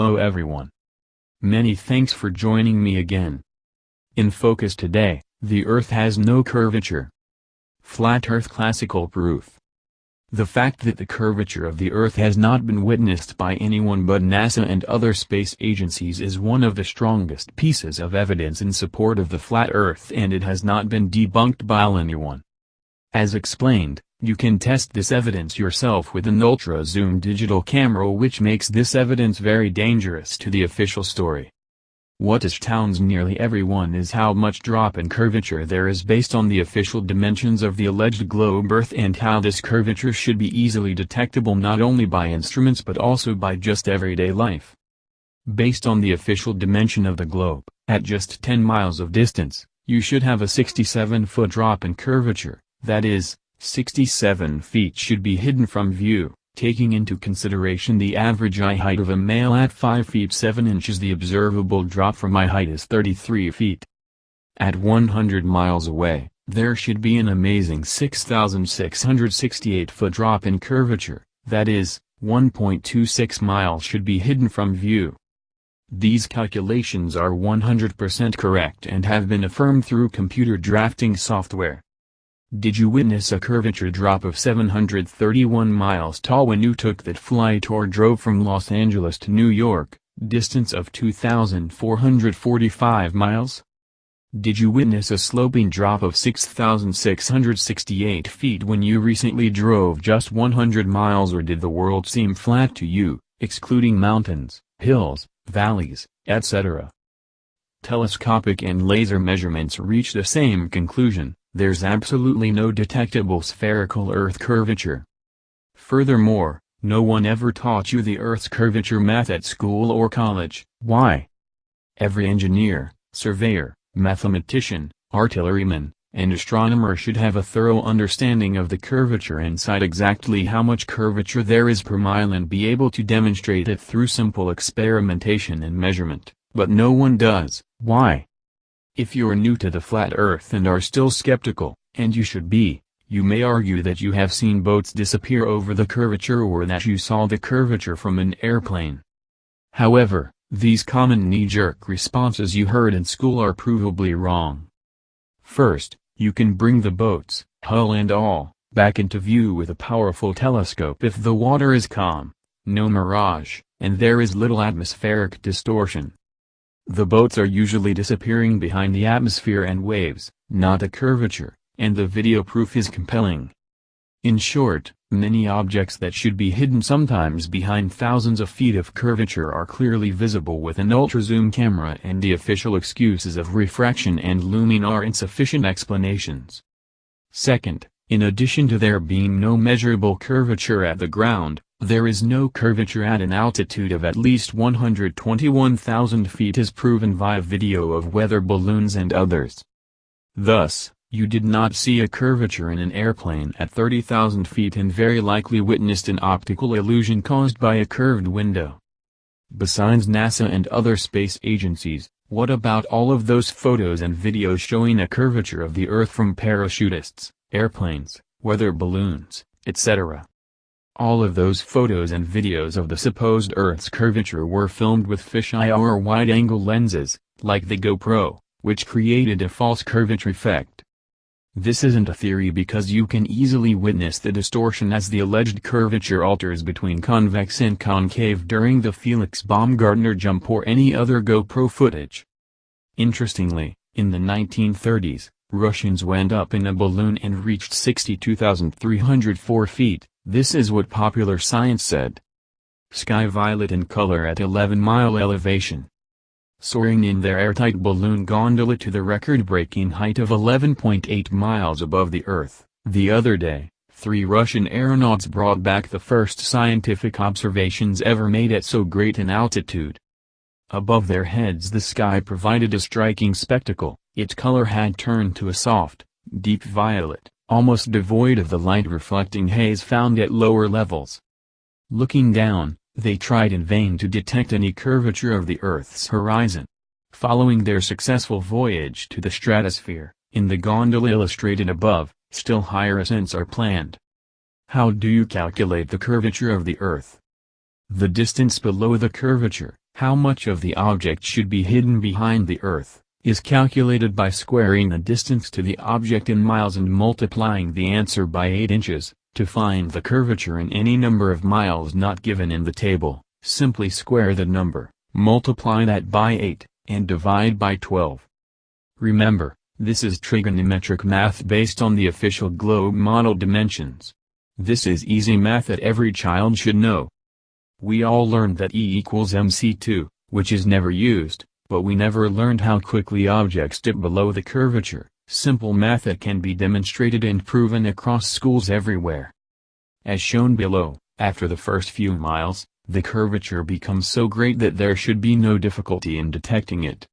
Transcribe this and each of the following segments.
Hello everyone. Many thanks for joining me again. In focus today, the Earth has no curvature. Flat Earth classical proof. The fact that the curvature of the Earth has not been witnessed by anyone but NASA and other space agencies is one of the strongest pieces of evidence in support of the flat Earth, and it has not been debunked by anyone. As explained, you can test this evidence yourself with an ultra-zoom digital camera, which makes this evidence very dangerous to the official story. What astounds nearly everyone is how much drop in curvature there is based on the official dimensions of the alleged globe Earth, and how this curvature should be easily detectable not only by instruments but also by just everyday life. Based on the official dimension of the globe, at just 10 miles of distance, you should have a 67-foot drop in curvature, that is, 67 feet should be hidden from view. Taking into consideration the average eye height of a male at 5 feet 7 inches, the observable drop from eye height is 33 feet. At 100 miles away, there should be an amazing 6,668-foot drop in curvature, that is, 1.26 miles should be hidden from view. These calculations are 100% correct and have been affirmed through computer drafting software. Did you witness a curvature drop of 731 miles tall when you took that flight or drove from Los Angeles to New York, distance of 2,445 miles? Did you witness a sloping drop of 6,668 feet when you recently drove just 100 miles, or did the world seem flat to you, excluding mountains, hills, valleys, etc.? Telescopic and laser measurements reach the same conclusion. There's absolutely no detectable spherical Earth curvature. Furthermore, no one ever taught you the Earth's curvature math at school or college. Why? Every engineer, surveyor, mathematician, artilleryman, and astronomer should have a thorough understanding of the curvature and cite exactly how much curvature there is per mile and be able to demonstrate it through simple experimentation and measurement, but no one does. Why? If you're new to the flat Earth and are still skeptical, and you should be, you may argue that you have seen boats disappear over the curvature or that you saw the curvature from an airplane. However, these common knee-jerk responses you heard in school are provably wrong. First, you can bring the boats, hull and all, back into view with a powerful telescope if the water is calm, no mirage, and there is little atmospheric distortion. The boats are usually disappearing behind the atmosphere and waves, not a curvature, and the video proof is compelling. In short, many objects that should be hidden sometimes behind thousands of feet of curvature are clearly visible with an ultra-zoom camera, and the official excuses of refraction and looming are insufficient explanations. Second, in addition to there being no measurable curvature at the ground, there is no curvature at an altitude of at least 121,000 feet as proven via video of weather balloons and others. Thus, you did not see a curvature in an airplane at 30,000 feet and very likely witnessed an optical illusion caused by a curved window. Besides NASA and other space agencies, what about all of those photos and videos showing a curvature of the Earth from parachutists, airplanes, weather balloons, etc.? All of those photos and videos of the supposed Earth's curvature were filmed with fisheye or wide-angle lenses, like the Goo Pro, which created a false curvature effect. This isn't a theory because you can easily witness the distortion as the alleged curvature alters between convex and concave during the Felix Baumgartner jump or any other Goo Pro footage. Interestingly, in the 1930s, Russians went up in a balloon and reached 62,304 feet. This is what Popular Science said. Sky violet in color at 11-mile elevation. Soaring in their airtight balloon gondola to the record-breaking height of 11.8 miles above the Earth. The other day, 3 Russian aeronauts brought back the first scientific observations ever made at so great an altitude. Above their heads the sky provided a striking spectacle. Its color had turned to a soft, deep violet, almost devoid of the light-reflecting haze found at lower levels. Looking down, they tried in vain to detect any curvature of the Earth's horizon. Following their successful voyage to the stratosphere, in the gondola illustrated above, still higher ascents are planned. How do you calculate the curvature of the Earth? The distance below the curvature, How much of the object should be hidden behind the Earth, is calculated by squaring the distance to the object in miles and multiplying the answer by 8 inches. To find the curvature in any number of miles not given in the table, simply square the number, multiply that by 8, and divide by 12. Remember, this is trigonometric math based on the official globe model dimensions. This is easy math that every child should know. We all learned that E equals mc2, which is never used, but we never learned how quickly objects dip below the curvature. Simple math that can be demonstrated and proven across schools everywhere. As shown below, after the first few miles, the curvature becomes so great that there should be no difficulty in detecting it.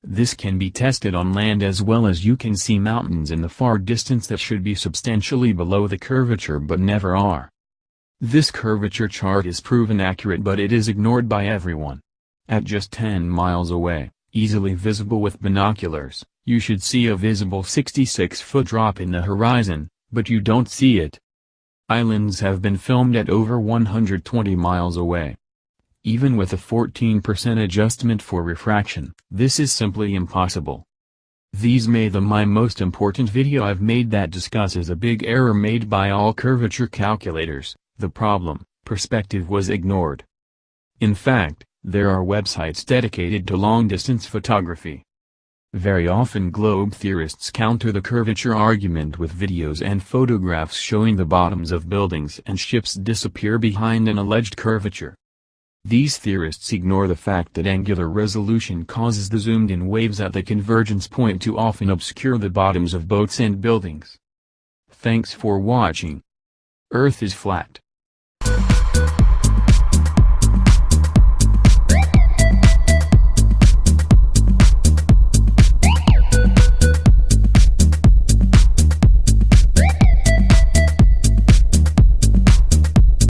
This can be tested on land as well, as you can see mountains in the far distance that should be substantially below the curvature but never are. This curvature chart is proven accurate, but it is ignored by everyone. At just 10 miles away, easily visible with binoculars, you should see a visible 66-foot drop in the horizon, but you don't see it. Islands have been filmed at over 120 miles away. Even with a 14% adjustment for refraction, this is simply impossible. These may be my most important video I've made that discusses a big error made by all curvature calculators. The problem, perspective, was ignored. In fact, there are websites dedicated to long-distance photography. Very often globe theorists counter the curvature argument with videos and photographs showing the bottoms of buildings and ships disappear behind an alleged curvature. These theorists ignore the fact that angular resolution causes the zoomed-in waves at the convergence point to often obscure the bottoms of boats and buildings. Thanks for watching. Earth is flat.